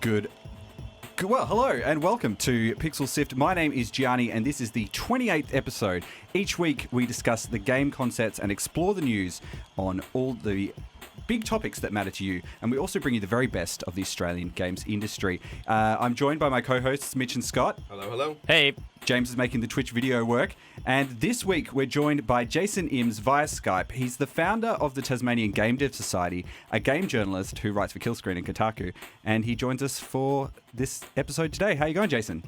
Good. Well, hello and welcome to Pixel Sift. My name is Gianni and this is the 28th episode. Each week we discuss the game concepts and explore the news on all the big topics that matter to you. And we also bring you the very best of the Australian games industry. I'm joined by my co-hosts Mitch and Scott. Hello, hello. Hey. James is making the Twitch video work. And this week we're joined by Jason Imms via Skype. He's the founder of the Tasmanian Game Dev Society, a game journalist who writes for Killscreen and Kotaku. And he joins us for this episode today. How you going, Jason?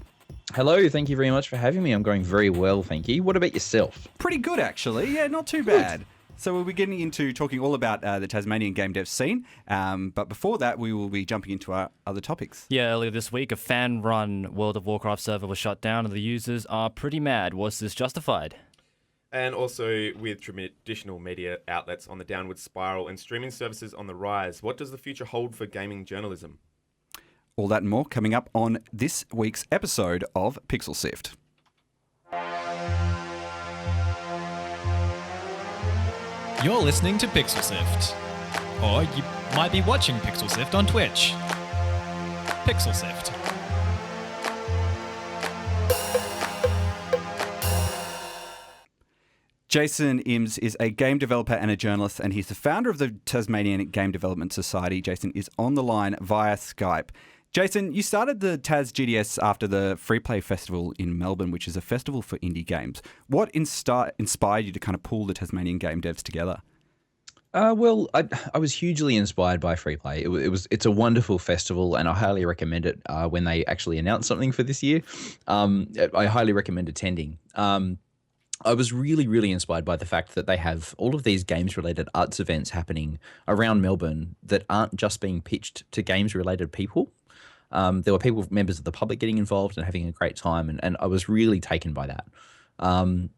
Hello, thank you very much for having me. I'm going very well, thank you. What about yourself? Pretty good, actually. Yeah, not too bad. So we'll be getting into talking all about the Tasmanian game dev scene. But before that, we will be jumping into our other topics. Yeah, earlier this week, a fan-run World of Warcraft server was shut down and the users are pretty mad. Was this justified? And also with traditional media outlets on the downward spiral and streaming services on the rise, what does the future hold for gaming journalism? All that and more coming up on this week's episode of Pixel Sift. You're listening to Pixel Sift, or you might be watching Pixel Sift on Twitch. Pixel Sift. Jason Imms is a game developer and a journalist, and he's the founder of the Tasmanian Game Development Society. Jason is on the line via Skype. Jason, you started the TasGDS after the Free Play Festival in Melbourne, which is a festival for indie games. What inspired you to kind of pull the Tasmanian game devs together? Well, I was hugely inspired by Free Play. It's a wonderful festival, and I highly recommend it when they actually announce something for this year. I highly recommend attending. I was really inspired by the fact that they have all of these games-related arts events happening around Melbourne that aren't just being pitched to games-related people. There were members of the public getting involved and having a great time, and I was really taken by that.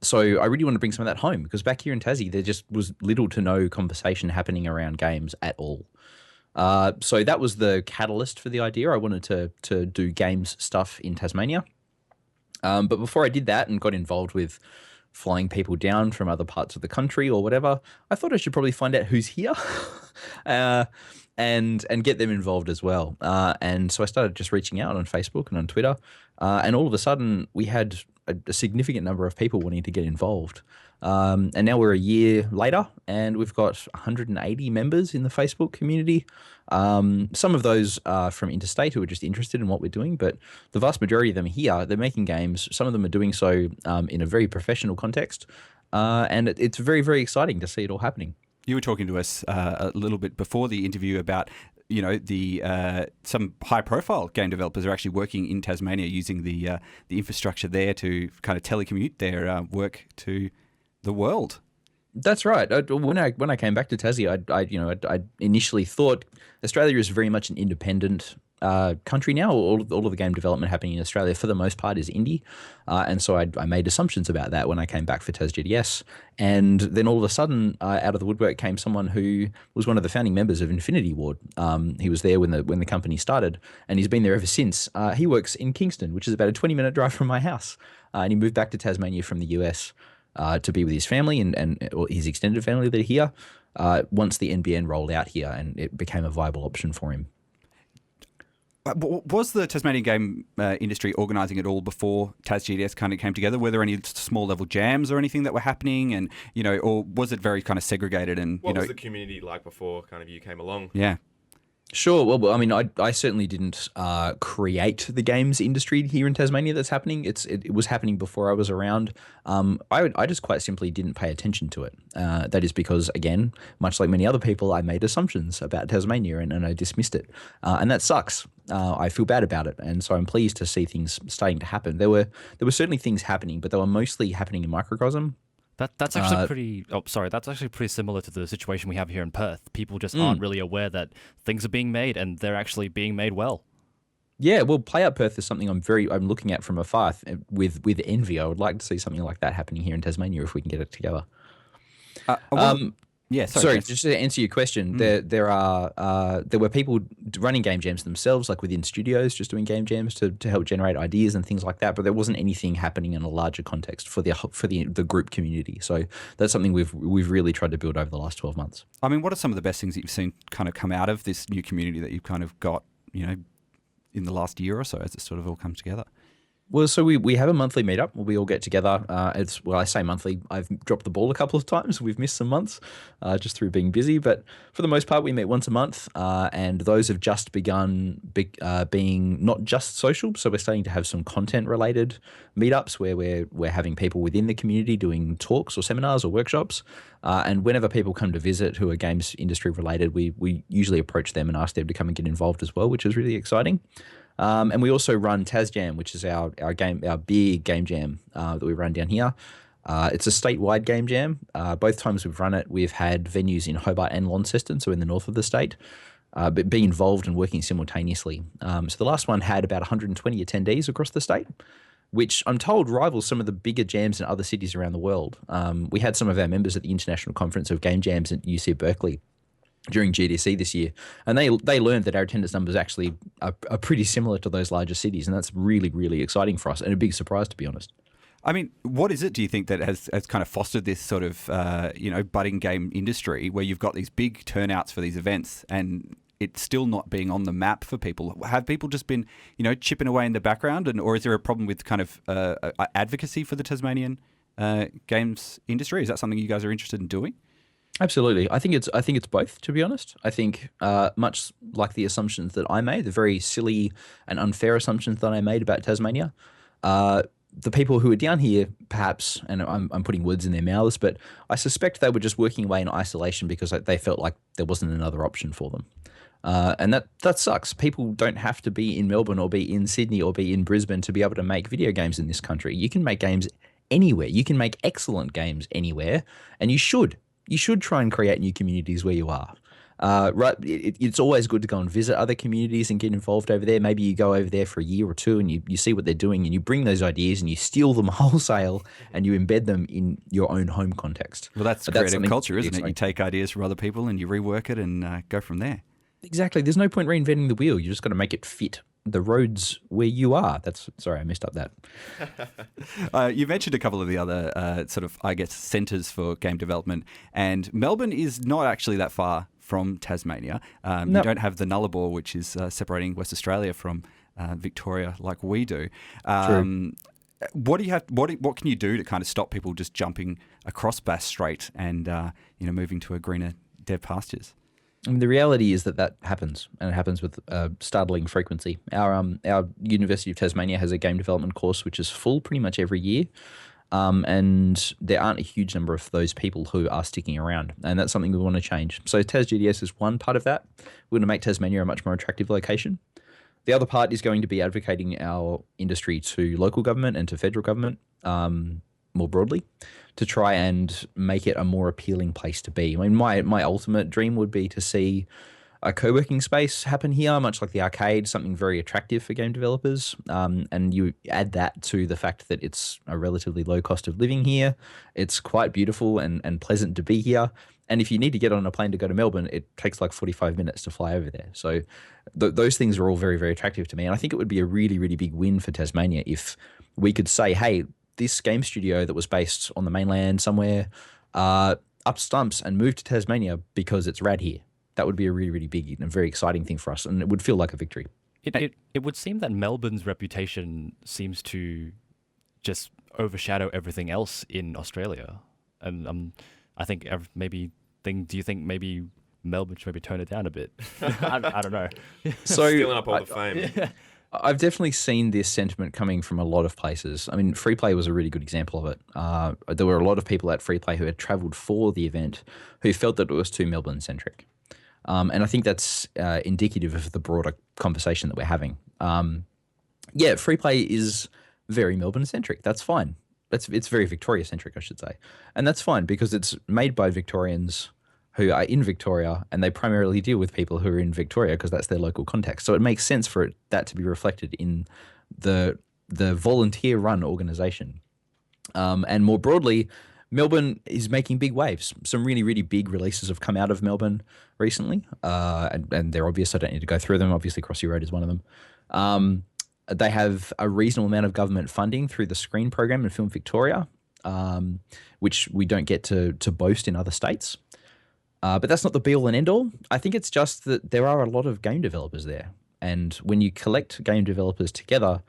So I really want to bring some of that home because back here in Tassie, there just was little to no conversation happening around games at all. So that was the catalyst for the idea. I wanted to do games stuff in Tasmania. But before I did that and got involved with flying people down from other parts of the country or whatever, I thought I should probably find out who's here. And get them involved as well. And so I started just reaching out on Facebook and on Twitter. And all of a sudden, we had a significant number of people wanting to get involved. And now we're a year later, and we've got 180 members in the Facebook community. Some of those are from interstate who are just interested in what we're doing, but the vast majority of them here, they're making games. Some of them are doing so in a very professional context. And it's very, very exciting to see it all happening. You were talking to us a little bit before the interview about, the some high-profile game developers are actually working in Tasmania using the infrastructure there to kind of telecommute their work to the world. That's right. When I came back to Tassie, I initially thought Australia is very much an independent country now. All of the game development happening in Australia, for the most part, is indie. And so I made assumptions about that when I came back for TasGDS. And then all of a sudden, out of the woodwork came someone who was one of the founding members of Infinity Ward. He was there when the company started, and he's been there ever since. He works in Kingston, which is about a 20-minute drive from my house. And he moved back to Tasmania from the US to be with his family and his extended family that are here once the NBN rolled out here, and it became a viable option for him. Was the Tasmanian game industry organising it all before TasGDS kind of came together? Were there any small level jams or anything that were happening, and or was it very kind of segregated? And what was the community like before kind of you came along? Yeah. Sure. Well, I mean, I certainly didn't create the games industry here in Tasmania that's happening. It was happening before I was around. I just quite simply didn't pay attention to it. That is because, again, much like many other people, I made assumptions about Tasmania and I dismissed it. And that sucks. I feel bad about it. And so I'm pleased to see things starting to happen. There were certainly things happening, but they were mostly happening in microcosm. That's actually pretty. That's actually pretty similar to the situation we have here in Perth. People just aren't really aware that things are being made, and they're actually being made well. Yeah, well, Play Out Perth is something I'm looking at from afar with envy. I would like to see something like that happening here in Tasmania if we can get it together. Yeah, sorry. Just to answer your question, there were people running game jams themselves, like within studios, just doing game jams to help generate ideas and things like that. But there wasn't anything happening in a larger context for the group community. So that's something we've really tried to build over the last 12 months. I mean, what are some of the best things that you've seen kind of come out of this new community that you've kind of got, in the last year or so as it sort of all comes together? Well, so we have a monthly meetup where we all get together. I say monthly. I've dropped the ball a couple of times. We've missed some months just through being busy. But for the most part, we meet once a month. And those have just begun being not just social. So we're starting to have some content-related meetups where we're having people within the community doing talks or seminars or workshops. And whenever people come to visit who are games industry related, we usually approach them and ask them to come and get involved as well, which is really exciting. And we also run TasJam, which is our big game jam that we run down here. It's a statewide game jam. Both times we've run it, we've had venues in Hobart and Launceston, so in the north of the state, but being involved and working simultaneously. So the last one had about 120 attendees across the state, which I'm told rivals some of the bigger jams in other cities around the world. We had some of our members at the International Conference of Game Jams at UC Berkeley during GDC this year, and they learned that our attendance numbers actually are pretty similar to those larger cities, and that's really, really exciting for us and a big surprise, to be honest. I mean, what is it, do you think, that has kind of fostered this sort of, budding game industry where you've got these big turnouts for these events and it's still not being on the map for people? Have people just been, chipping away in the background, or is there a problem with kind of advocacy for the Tasmanian games industry? Is that something you guys are interested in doing? Absolutely. I think it's both, to be honest. I think much like the assumptions that I made, the very silly and unfair assumptions that I made about Tasmania, the people who are down here, perhaps, and I'm putting words in their mouths, but I suspect they were just working away in isolation because they felt like there wasn't another option for them. And that sucks. People don't have to be in Melbourne or be in Sydney or be in Brisbane to be able to make video games in this country. You can make games anywhere. You can make excellent games anywhere, and you should. You should try and create new communities where you are. Right? It's always good to go and visit other communities and get involved over there. Maybe you go over there for a year or two and you see what they're doing and you bring those ideas and you steal them wholesale and you embed them in your own home context. Well, that's creative culture, isn't it? You take ideas from other people and you rework it and go from there. Exactly. There's no point reinventing the wheel. You just got to make it fit the roads where you are. Sorry, I messed up that. You mentioned a couple of the other centres for game development, and Melbourne is not actually that far from Tasmania. You don't have the Nullarbor, which is separating West Australia from Victoria, like we do. True. What do you have? What can you do to kind of stop people just jumping across Bass Strait and moving to a greener dev pastures? I mean, the reality is that happens, and it happens with startling frequency. Our University of Tasmania has a game development course which is full pretty much every year, and there aren't a huge number of those people who are sticking around, and that's something we want to change. So TasGDS is one part of that. We're going to make Tasmania a much more attractive location. The other part is going to be advocating our industry to local government and to federal government more broadly, to try and make it a more appealing place to be. I mean, my ultimate dream would be to see a co-working space happen here, much like the arcade, something very attractive for game developers. And you add that to the fact that it's a relatively low cost of living here. It's quite beautiful and pleasant to be here. And if you need to get on a plane to go to Melbourne, it takes like 45 minutes to fly over there. So those things are all very, very attractive to me. And I think it would be a really, really big win for Tasmania if we could say, hey, this game studio that was based on the mainland somewhere up stumps and moved to Tasmania because it's rad here. That would be a really, really big and very exciting thing for us, and it would feel like a victory. It would seem that Melbourne's reputation seems to just overshadow everything else in Australia. And I think do you think maybe Melbourne should maybe tone it down a bit? I don't know. So Stealing up all the fame. I've definitely seen this sentiment coming from a lot of places. I mean, Freeplay was a really good example of it. There were a lot of people at Freeplay who had travelled for the event who felt that it was too Melbourne-centric. And I think that's indicative of the broader conversation that we're having. Freeplay is very Melbourne-centric. That's fine. It's very Victoria-centric, I should say. And that's fine because it's made by Victorians who are in Victoria, and they primarily deal with people who are in Victoria because that's their local context. So it makes sense for that to be reflected in the volunteer-run organisation. And more broadly, Melbourne is making big waves. Some really, really big releases have come out of Melbourne recently, and they're obvious. I don't need to go through them. Obviously, Crossy Road is one of them. They have a reasonable amount of government funding through the Screen program in Film Victoria, which we don't get to boast in other states. But that's not the be-all and end-all. I think it's just that there are a lot of game developers there. And when you collect game developers together,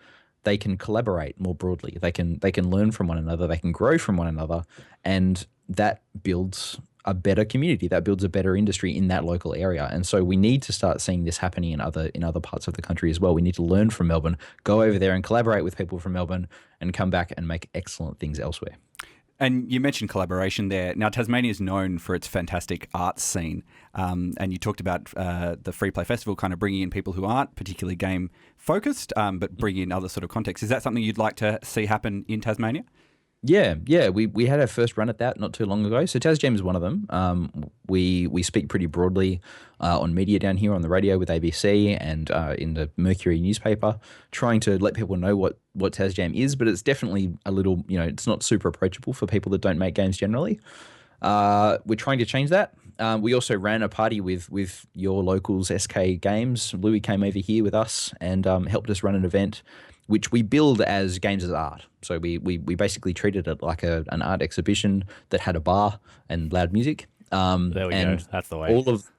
they can collaborate more broadly. They can learn from one another. They can grow from one another, and that builds a better community. That builds a better industry in that local area. And so we need to start seeing this happening in other parts of the country as well. We need to learn from Melbourne, go over there and collaborate with people from Melbourne, and come back and make excellent things elsewhere. And you mentioned collaboration there. Now, Tasmania is known for its fantastic arts scene. And you talked about the Free Play Festival kind of bringing in people who aren't particularly game focused, but bringing in other sort of contexts. Is that something you'd like to see happen in Tasmania? Yeah. We had our first run at that not too long ago. So TasGDS is one of them. We speak pretty broadly on media down here on the radio with ABC and in the Mercury newspaper, trying to let people know what TasGDS is. But it's definitely a little, it's not super approachable for people that don't make games generally. We're trying to change that. We also ran a party with your locals, SK Games. Louis came over here with us and helped us run an event which we billed as games as art. So we basically treated it like an art exhibition that had a bar and loud music. There we go. That's the way.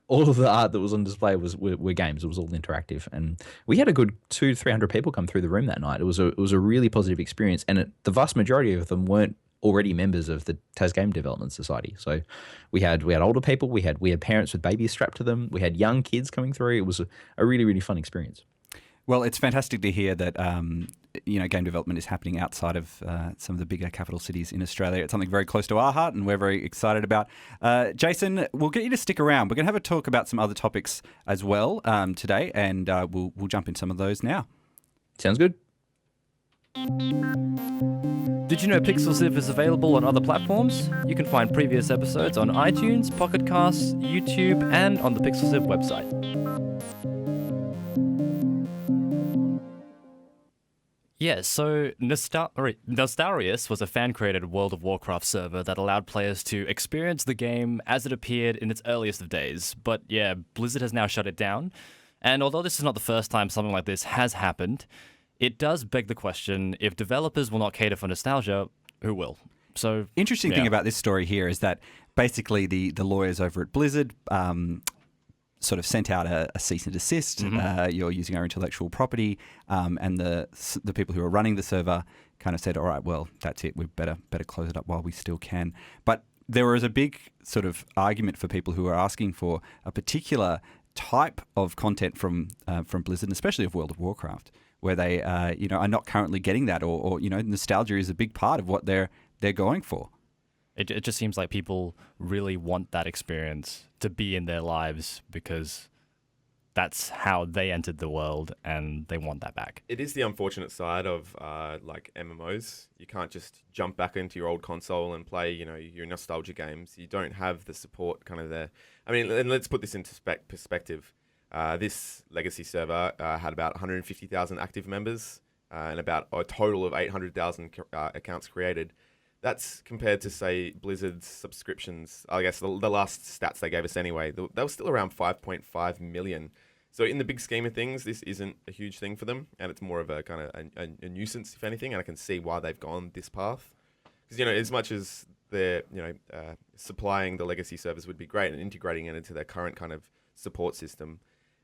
All of the art that was on display were games. It was all interactive, and we had a good 200-300 people come through the room that night. It was a really positive experience, and the vast majority of them weren't already members of the Tas Game Development Society. So we had older people, we had parents with babies strapped to them, we had young kids coming through. It was a really, really fun experience. Well, it's fantastic to hear that game development is happening outside of some of the bigger capital cities in Australia. It's something very close to our heart, and we're very excited about. Jason, we'll get you to stick around. We're going to have a talk about some other topics as well today, and we'll jump in some of those now. Sounds good. Did you know PixelSift is available on other platforms? You can find previous episodes on iTunes, Pocket Casts, YouTube, and on the PixelSift website. Yeah, so Nostalrius was a fan-created World of Warcraft server that allowed players to experience the game as it appeared in its earliest of days. But yeah, Blizzard has now shut it down. And although this is not the first time something like this has happened, it does beg the question, if developers will not cater for nostalgia, who will? So interesting thing about this story here is that basically the lawyers over at Blizzard sort of sent out a cease and desist. You're using our intellectual property, and the people who are running the server kind of said, all right, well, that's it. We better close it up while we still can. But there was a big sort of argument for people who are asking for a particular type of content from Blizzard, and especially of World of Warcraft, where they are not currently getting that, or nostalgia is a big part of what they're going for. It just seems like people really want that experience to be in their lives because that's how they entered the world, and they want that back. It is the unfortunate side of like MMOs. You can't just jump back into your old console and play, your nostalgia games. You don't have the support kind of there. I mean, and let's put this into perspective. This legacy server had about 150,000 active members and about a total of 800,000 accounts created. That's compared to, say, Blizzard's subscriptions. I guess the last stats they gave us anyway, they were still around 5.5 million. So in the big scheme of things, this isn't a huge thing for them, and it's more of a kind of a nuisance, if anything, and I can see why they've gone this path. Because, as much as they're, supplying the legacy servers would be great and integrating it into their current kind of support system,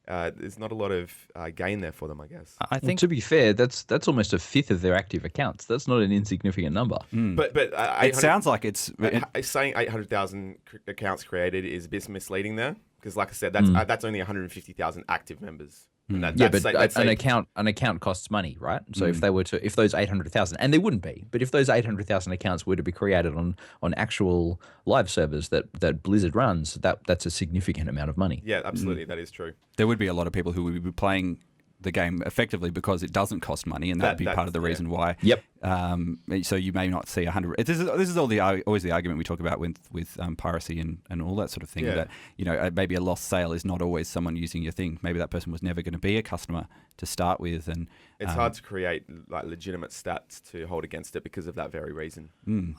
there's not a lot of gain there for them, I guess. I think, to be fair, that's almost a fifth of their active accounts. That's not an insignificant number. But it sounds like it's saying 800,000 accounts created is a bit misleading there, because, like I said, that's only 150,000 active members. And an account costs money, right? So if those 800,000, and they wouldn't be, but if those 800,000 accounts were to be created on actual live servers that Blizzard runs, that's a significant amount of money. Yeah, absolutely, that is true. There would be a lot of people who would be playing the game effectively because it doesn't cost money, and that'd be part of the reason why. Yep. So you may not see 100. This is always the argument we talk about with piracy and all that sort of thing. Yeah. That maybe a lost sale is not always someone using your thing. Maybe that person was never going to be a customer to start with, and it's hard to create like legitimate stats to hold against it because of that very reason.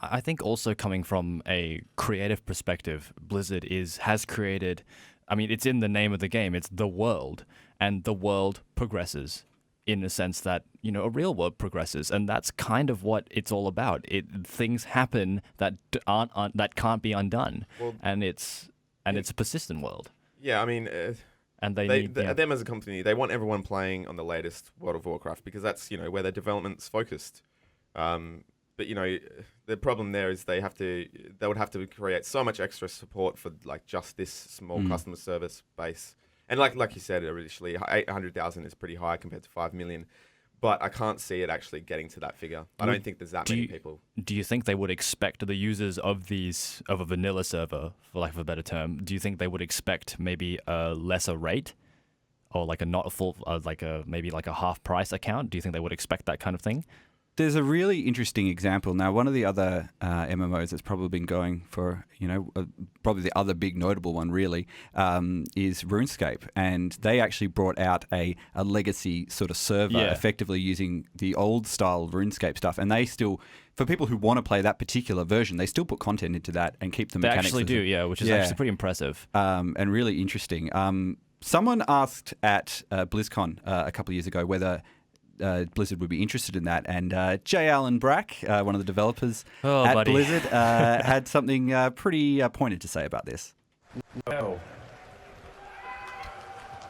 I think also coming from a creative perspective, Blizzard has created. I mean, it's in the name of the game. It's the world, and the world progresses in a sense that, a real world progresses, and that's kind of what it's all about. Things happen that that can't be undone, and it's a persistent world. Yeah, I mean, And they need them as a company, they want everyone playing on the latest World of Warcraft because that's where their development's focused. But the problem there is they would have to create so much extra support for like just this small customer service base. And like you said originally, 800,000 is pretty high compared to 5 million. But I can't see it actually getting to that figure. I don't think there's that many people. Do you think they would expect the users of a vanilla server, for lack of a better term, do you think they would expect maybe a lesser rate, or like a not a full, maybe like a half price account? Do you think they would expect that kind of thing? There's a really interesting example. Now, one of the other MMOs that's probably been going for, probably the other big notable one really, is RuneScape. And they actually brought out a legacy sort of server, effectively using the old style RuneScape stuff. And they still, for people who want to play that particular version, they still put content into that and keep the mechanics. They actually do, which is actually pretty impressive. And really interesting. Someone asked at BlizzCon a couple of years ago whether Blizzard would be interested in that, and J. Allen Brack, one of the developers at Blizzard, had something pretty pointed to say about this. No.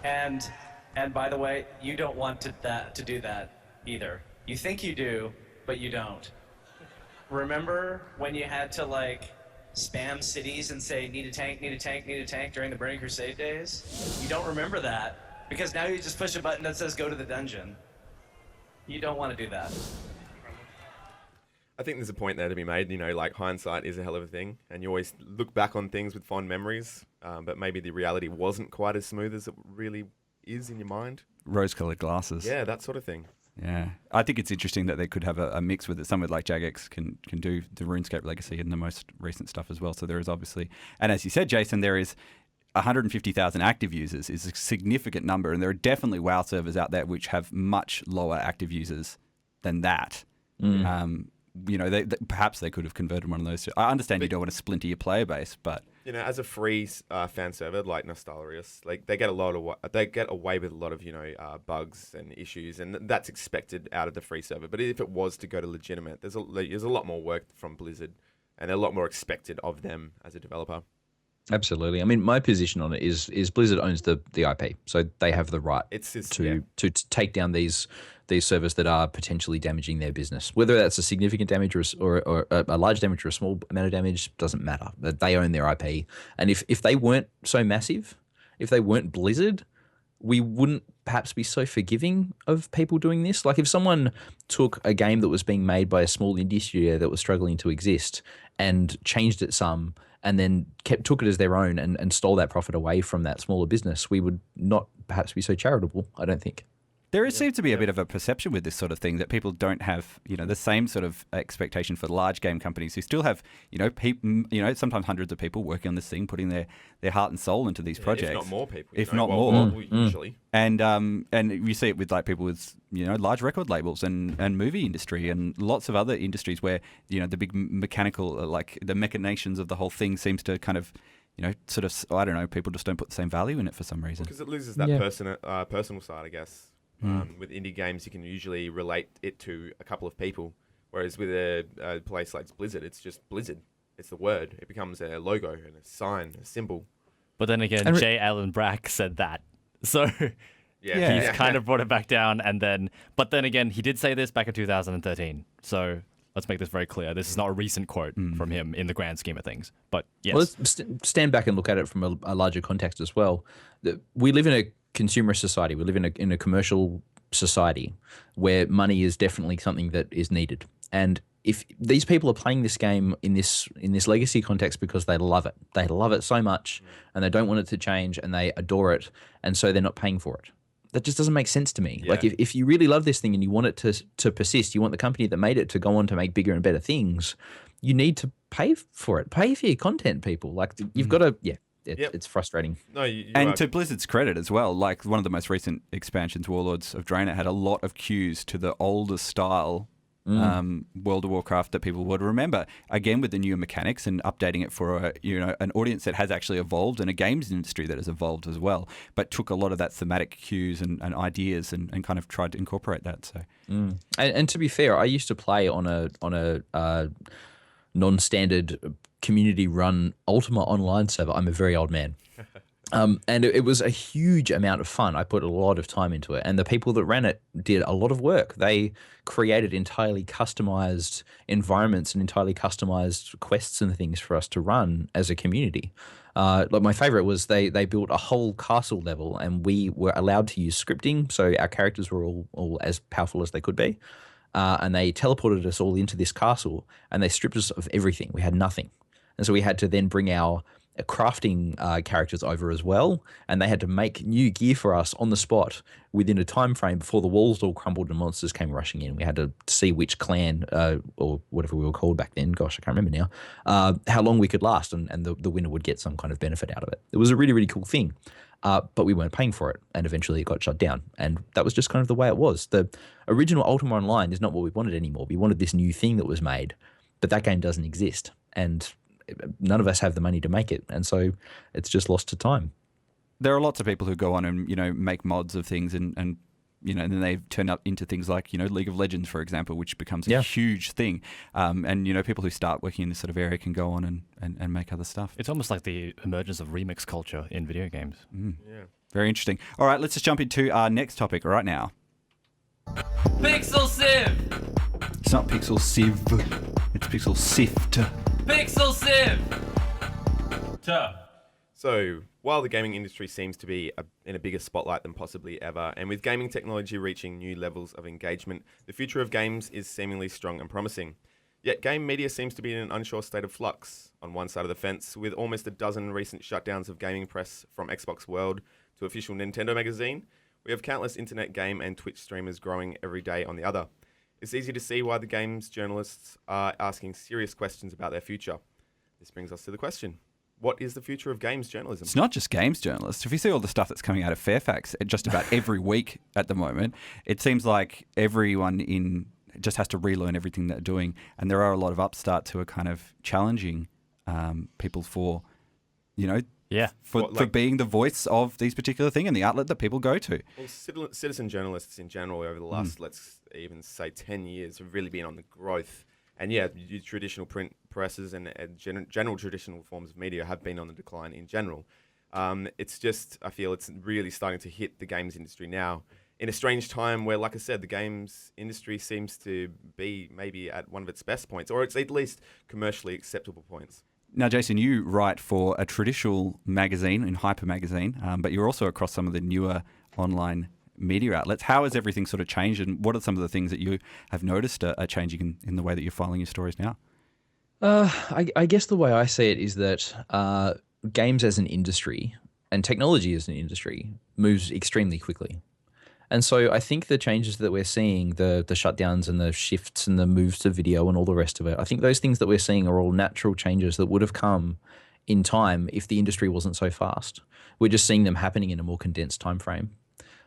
And by the way, you don't want to do that either. You think you do, but you don't. Remember when you had to like spam cities and say need a tank, need a tank, need a tank during the Burning Crusade days? You don't remember that because now you just push a button that says go to the dungeon. You don't want to do that. I think there's a point there to be made. Like hindsight is a hell of a thing, and you always look back on things with fond memories, but maybe the reality wasn't quite as smooth as it really is in your mind. Rose-colored glasses. Yeah, that sort of thing. Yeah, I think it's interesting that they could have a mix with it. Someone like Jagex can do the RuneScape legacy and the most recent stuff as well. So there is obviously, and as you said, Jason, there is 150,000 active users is a significant number, and there are definitely WoW servers out there which have much lower active users than that. Perhaps they could have converted one of those. I understand you don't want to splinter your player base, but as a free fan server like Nostalrius, like they get away with a lot of bugs and issues, and that's expected out of the free server. But if it was to go to legitimate, there's a lot more work from Blizzard, and a lot more expected of them as a developer. Absolutely. I mean, my position on it is Blizzard owns the IP, so they have the right to take down these servers that are potentially damaging their business. Whether that's a significant damage or a large damage or a small amount of damage doesn't matter. They own their IP, and if they weren't so massive, if they weren't Blizzard, we wouldn't perhaps be so forgiving of people doing this. Like if someone took a game that was being made by a small indie studio that was struggling to exist and changed it some, and then took it as their own and stole that profit away from that smaller business, we would not perhaps be so charitable, I don't think. There seems to be a bit of a perception with this sort of thing that people don't have, the same sort of expectation for large game companies who still have, sometimes hundreds of people working on this thing, putting their heart and soul into these projects. If not more people. If not more. Usually. And you see it with like people with, large record labels and movie industry and lots of other industries where, the big mechanical, like the machinations of the whole thing seems to kind of, sort of, I don't know, people just don't put the same value in it for some reason. Because it loses that personal side, I guess. With indie games, you can usually relate it to a couple of people, whereas with a place like Blizzard, it's just Blizzard. It's the word. It becomes a logo and a sign, a symbol. But then again, J. Allen Brack said that, so he's kind of brought it back down. But then again, he did say this back in 2013. So let's make this very clear. This is not a recent quote from him in the grand scheme of things. But yes, well, let's stand back and look at it from a larger context as well. We live in a consumer society. We live in a commercial society where money is definitely something that is needed. And if these people are playing this game in this legacy context because they love it so much, and they don't want it to change, and they adore it, and so they're not paying for it. That just doesn't make sense to me. Yeah. Like if you really love this thing and you want it to persist, you want the company that made it to go on to make bigger and better things, you need to pay for it. Pay for your content, people. Like you've got to, it's frustrating. No, and to Blizzard's credit as well, like one of the most recent expansions, Warlords of Draenor, had a lot of cues to the older style World of Warcraft that people would remember. Again, with the newer mechanics and updating it for an audience that has actually evolved and a games industry that has evolved as well, but took a lot of that thematic cues and ideas and kind of tried to incorporate that. So, and to be fair, I used to play on a non-standard community-run Ultima Online server. I'm a very old man. And it was a huge amount of fun. I put a lot of time into it. And the people that ran it did a lot of work. They created entirely customized environments and entirely customized quests and things for us to run as a community. Like my favorite was they built a whole castle level, and we were allowed to use scripting. So our characters were all as powerful as they could be. And they teleported us all into this castle, and they stripped us of everything. We had nothing. And so we had to then bring our crafting characters over as well, and they had to make new gear for us on the spot within a time frame before the walls all crumbled and monsters came rushing in. We had to see which clan, or whatever we were called back then, gosh, I can't remember now, how long we could last, and the winner would get some kind of benefit out of it. It was a really, really cool thing. But we weren't paying for it, and eventually it got shut down. And that was just kind of the way it was. The original Ultima Online is not what we wanted anymore. We wanted this new thing that was made, but that game doesn't exist, and none of us have the money to make it, and so it's just lost to time. There are lots of people who go on and make mods of things, and and then they turn up into things like League of Legends, for example, which becomes a huge thing. And people who start working in this sort of area can go on and make other stuff. It's almost like the emergence of remix culture in video games. Yeah. Very interesting. All right, let's just jump into our next topic right now. Pixel Civ! It's not Pixel Civ, it's Pixel Sift. Pixel Civ! So, while the gaming industry seems to be in a bigger spotlight than possibly ever, and with gaming technology reaching new levels of engagement, the future of games is seemingly strong and promising. Yet game media seems to be in an unsure state of flux. On one side of the fence, with almost a dozen recent shutdowns of gaming press, from Xbox World to official Nintendo magazine, we have countless internet game and Twitch streamers growing every day on the other. It's easy to see why the games journalists are asking serious questions about their future. This brings us to the question: what is the future of games journalism? It's not just games journalists. If you see all the stuff that's coming out of Fairfax just about every week at the moment, it seems like everyone just has to relearn everything they're doing. And there are a lot of upstarts who are kind of challenging people for being the voice of these particular thing and the outlet that people go to. Well, citizen journalists in general over the last, let's even say 10 years, have really been on the growth. And yeah, traditional print presses and general traditional forms of media have been on the decline in general. It's just, I feel it's really starting to hit the games industry now in a strange time where, like I said, the games industry seems to be maybe at one of its best points, or it's at least commercially acceptable points. Now, Jason, you write for a traditional magazine, in Hyper Magazine, but you're also across some of the newer online media outlets. How has everything sort of changed, and what are some of the things that you have noticed are changing in the way that you're filing your stories now? I guess the way I see it is that games as an industry and technology as an industry moves extremely quickly. And so I think the changes that we're seeing, the shutdowns and the shifts and the moves to video and all the rest of it, I think those things that we're seeing are all natural changes that would have come in time if the industry wasn't so fast. We're just seeing them happening in a more condensed time frame.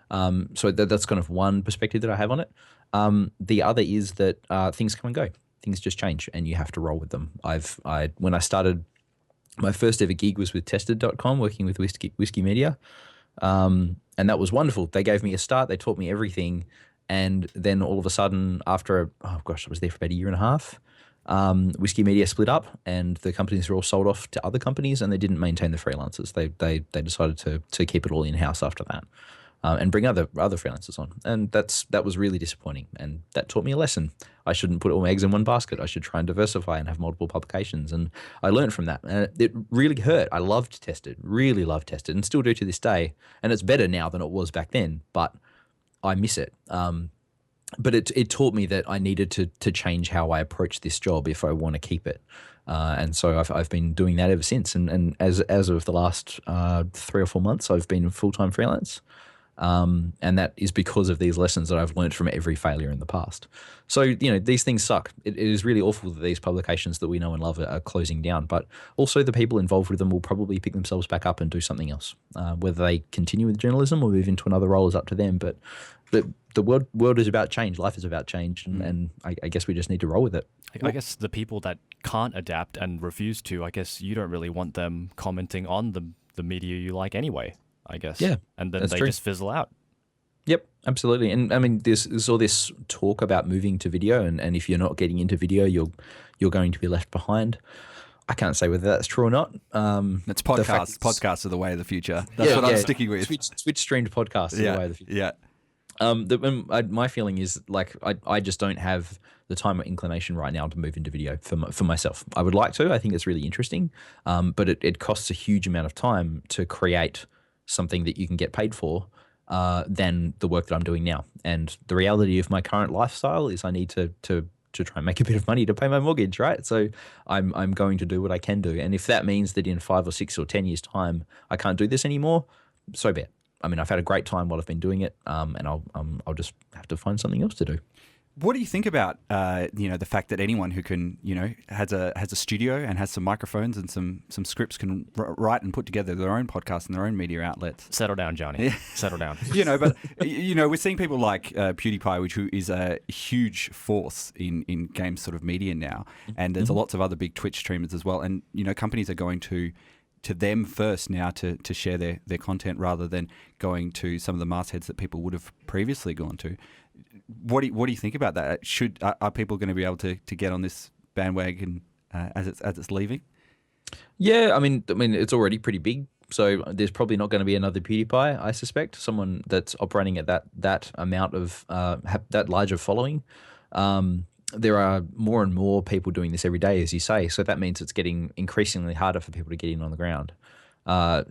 So that's kind of one perspective that I have on it. The other is that things come and go. Things just change, and you have to roll with them. When I started, my first ever gig was with Tested.com, working with Whiskey Media. And that was wonderful. They gave me a start. They taught me everything. And then all of a sudden, after, I was there for about a year and a half, Whiskey Media split up, and the companies were all sold off to other companies, and they didn't maintain the freelancers. They decided to keep it all in-house after that. And bring other freelancers on. And that was really disappointing. And that taught me a lesson. I shouldn't put all my eggs in one basket. I should try and diversify and have multiple publications. And I learned from that. And it really hurt. I loved Tested, really loved Tested, and still do to this day. And it's better now than it was back then, but I miss it. But it taught me that I needed to change how I approach this job if I want to keep it. And so I've been doing that ever since. And as of the last 3 or 4 months, I've been full-time freelance. And that is because of these lessons that I've learned from every failure in the past. So, these things suck. It is really awful that these publications that we know and love are closing down, but also the people involved with them will probably pick themselves back up and do something else. Whether they continue with journalism or move into another role is up to them, but the world is about change. Life is about change, and I guess we just need to roll with it. I guess the people that can't adapt and refuse to, I guess you don't really want them commenting on the media you like anyway, I guess. Yeah, and then they just fizzle out. Yep, absolutely. And I mean, there's all this talk about moving to video, and if you're not getting into video, you're going to be left behind. I can't say whether that's true or not. It's podcasts. Podcasts are the way of the future. That's what I'm sticking with. Twitch streamed podcasts are the way of the future. Yeah. My feeling is like I just don't have the time or inclination right now to move into video for myself. I would like to. I think it's really interesting, but it costs a huge amount of time to create something that you can get paid for than the work that I'm doing now. And the reality of my current lifestyle is I need to try and make a bit of money to pay my mortgage, right? So I'm going to do what I can do. And if that means that in 5 or 6 or 10 years' time I can't do this anymore, so be it. I mean, I've had a great time while I've been doing it, and I'll just have to find something else to do. What do you think about the fact that anyone who can has a studio and has some microphones and some scripts can write and put together their own podcast and their own media outlets? Settle down, Johnny. Yeah. Settle down. But we're seeing people like PewDiePie, who is a huge force in game sort of media now, and there's lots of other big Twitch streamers as well, and companies are going to them first now to share their content rather than going to some of the mastheads that people would have previously gone to. What do you think about that? Are people going to be able to get on this bandwagon as it's leaving? Yeah, I mean it's already pretty big, so there's probably not going to be another PewDiePie. I suspect someone that's operating at that amount of that large of following. There are more and more people doing this every day, as you say. So that means it's getting increasingly harder for people to get in on the ground.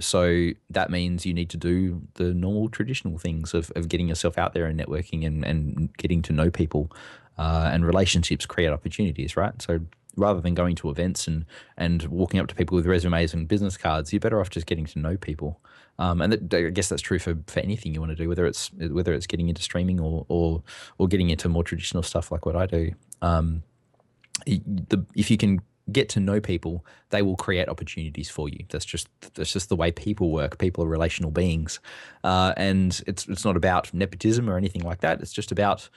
So that means you need to do the normal traditional things of getting yourself out there and networking and getting to know people, and relationships create opportunities, right? So rather than going to events and walking up to people with resumes and business cards, you're better off just getting to know people. And I guess that's true for anything you want to do, whether it's getting into streaming or getting into more traditional stuff like what I do. If you can get to know people, they will create opportunities for you. That's just the way people work. People are relational beings, and it's not about nepotism or anything like that. It's just about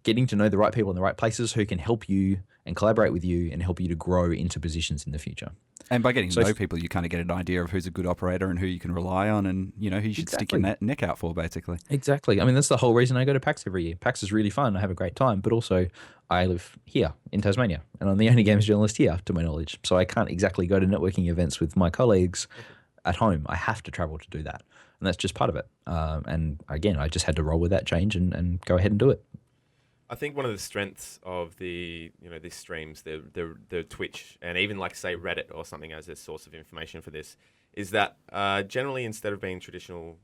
getting to know the right people in the right places who can help you and collaborate with you and help you to grow into positions in the future. And by getting to know people, you kind of get an idea of who's a good operator and who you can rely on and, who you should stick your neck out for, basically. Exactly. I mean, that's the whole reason I go to PAX every year. PAX is really fun. I have a great time, but also I live here in Tasmania and I'm the only games journalist here, to my knowledge. So I can't exactly go to networking events with my colleagues at home. I have to travel to do that. And that's just part of it. And again, I just had to roll with that change and go ahead and do it. I think one of the strengths of these streams, the Twitch, and even like say Reddit or something as a source of information for this, is that generally instead of being traditional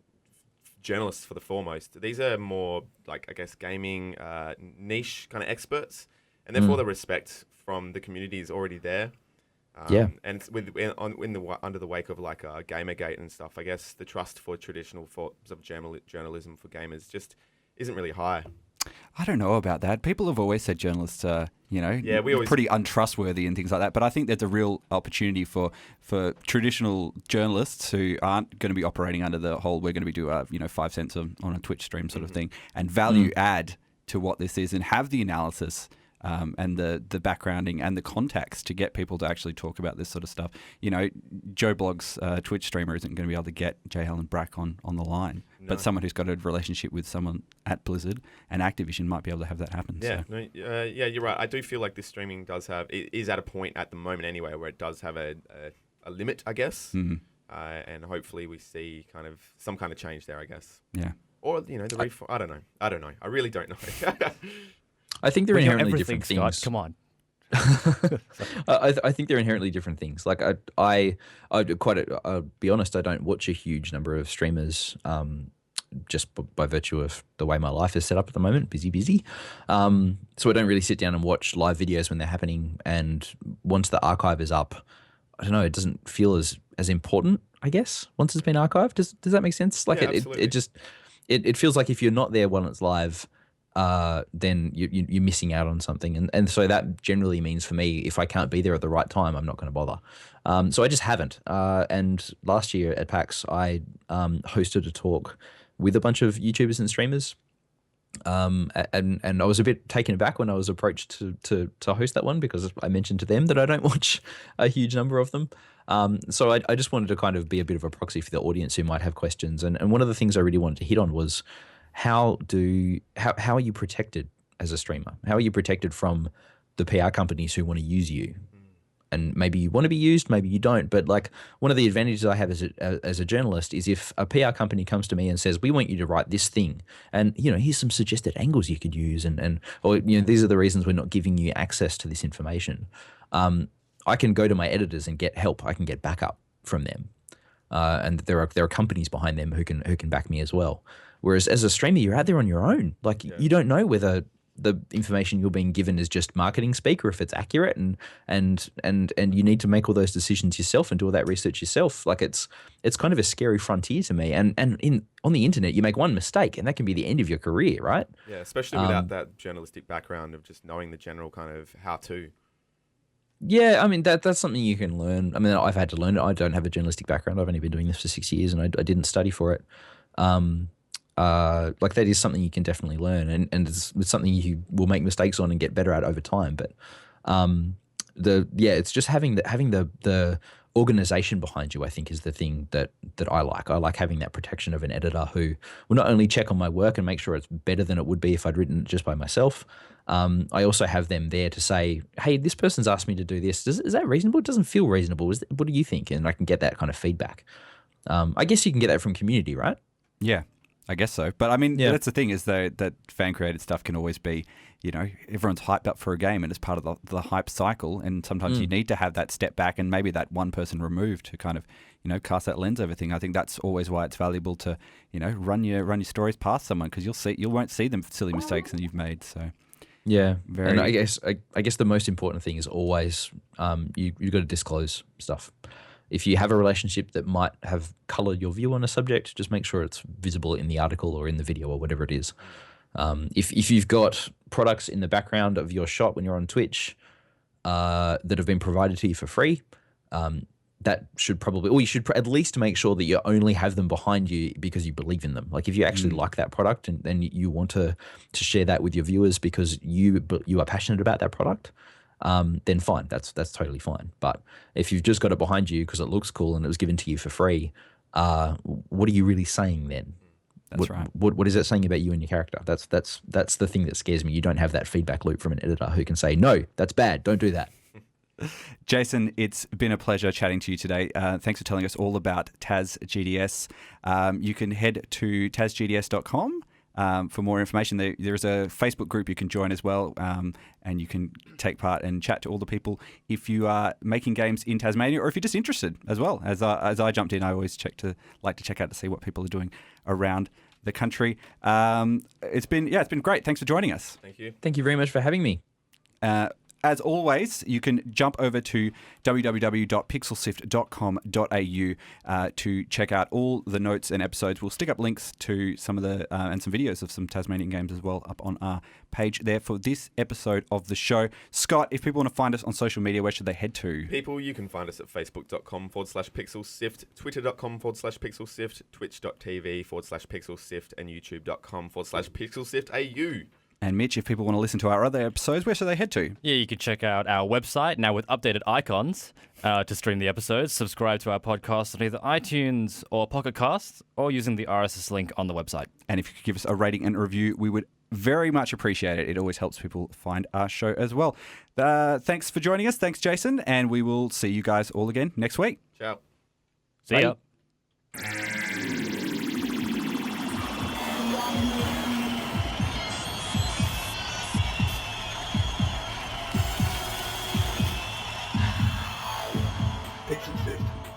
journalists for the foremost, these are more like, I guess, gaming niche kind of experts, and therefore the respect from the community is already there. And under the wake of like Gamergate and stuff, I guess the trust for traditional forms of journalism for gamers just isn't really high. I don't know about that. People have always said journalists are, we pretty untrustworthy and things like that. But I think there's a real opportunity for traditional journalists who aren't going to be operating under the whole we're going to be doing 5 cents on a Twitch stream sort of thing, and value add to what this is and have the analysis and the backgrounding and the contacts to get people to actually talk about this sort of stuff. Joe Blogg's Twitch streamer isn't going to be able to get J. Helen Brack on the line, but someone who's got a relationship with someone at Blizzard and Activision might be able to have that happen. Yeah, so. You're right. I do feel like this streaming is at a point at the moment anyway where it does have a limit, I guess, and hopefully we see some kind of change there, I guess. Yeah. Or I don't know. I really don't know. I think they're inherently different things. Scott, come on. I think they're inherently different things. Like I'll be honest, I don't watch a huge number of streamers just by virtue of the way my life is set up at the moment, busy. So I don't really sit down and watch live videos when they're happening. And once the archive is up, I don't know, it doesn't feel as important, I guess, once it's been archived. Does that make sense? Like it feels like if you're not there when it's live, then you're missing out on something. And so that generally means for me, if I can't be there at the right time, I'm not going to bother. So I just haven't. And last year at PAX, I hosted a talk with a bunch of YouTubers and streamers. And I was a bit taken aback when I was approached to host that one, because I mentioned to them that I don't watch a huge number of them. So I just wanted to kind of be a bit of a proxy for the audience who might have questions. And one of the things I really wanted to hit on was how are you protected as a streamer? How are you protected from the PR companies who want to use you? and maybe you want to be used, maybe you don't. But like one of the advantages I have as a journalist is if a PR company comes to me and says, we want you to write this thing, and here's some suggested angles you could use, or these are the reasons we're not giving you access to this information. I can go to my editors and get help. I can get backup from them, and there are companies behind them who can back me as well. Whereas as a streamer, you're out there on your own. Like you don't know whether the information you're being given is just marketing speak or if it's accurate, and you need to make all those decisions yourself and do all that research yourself. Like it's kind of a scary frontier to me. And on the internet, you make one mistake and that can be the end of your career, right? Yeah, especially without that journalistic background of just knowing the general kind of how to. Yeah, I mean that's something you can learn. I mean, I've had to learn it. I don't have a journalistic background. I've only been doing this for 6 years, and I didn't study for it. Like that is something you can definitely learn, and it's something you will make mistakes on and get better at over time. But it's just having the organization behind you, I think, is the thing that I like. I like having that protection of an editor who will not only check on my work and make sure it's better than it would be if I'd written it just by myself. I also have them there to say, hey, this person's asked me to do this. Is that reasonable? It doesn't feel reasonable. What do you think? And I can get that kind of feedback. I guess you can get that from community, right? Yeah, I guess so. But I mean, that's the thing is though that fan-created stuff can always be, everyone's hyped up for a game and it's part of the hype cycle. And sometimes you need to have that step back and maybe that one person removed to kind of, cast that lens over thing. I think that's always why it's valuable to, run your stories past someone because you won't see them silly mistakes that you've made. So yeah, and I guess the most important thing is always you've got to disclose stuff. If you have a relationship that might have colored your view on a subject, just make sure it's visible in the article or in the video or whatever it is. If you've got products in the background of your shot when you're on Twitch that have been provided to you for free, that should probably, or you should at least make sure that you only have them behind you because you believe in them. Like if you actually like that product and then you want to share that with your viewers because you are passionate about that product, then fine, that's totally fine. But if you've just got it behind you because it looks cool and it was given to you for free, what are you really saying then? That's right. What is that saying about you and your character? That's the thing that scares me. You don't have that feedback loop from an editor who can say, no, that's bad, don't do that. Jason, it's been a pleasure chatting to you today. Thanks for telling us all about TasGDS. You can head to tasgds.com for more information. There's a Facebook group you can join as well, and you can take part and chat to all the people if you are making games in Tasmania or if you're just interested as well. As I jumped in, I always like to check out to see what people are doing around the country. It's been great. Thanks for joining us. Thank you. Thank you very much for having me. As always, you can jump over to www.pixelsift.com.au to check out all the notes and episodes. We'll stick up links to some of the and some videos of some Tasmanian games as well up on our page there for this episode of the show. Scott, if people want to find us on social media, where should they head to? People, you can find us at facebook.com/pixelsift, twitter.com/pixelsift, twitch.tv/pixelsift, and youtube.com/pixelsiftau. And Mitch, if people want to listen to our other episodes, where should they head to? Yeah, you can check out our website now with updated icons to stream the episodes. Subscribe to our podcast on either iTunes or Pocket Casts or using the RSS link on the website. And if you could give us a rating and a review, we would very much appreciate it. It always helps people find our show as well. Thanks for joining us. Thanks, Jason. And we will see you guys all again next week. Ciao. See ya. Pixel Sift.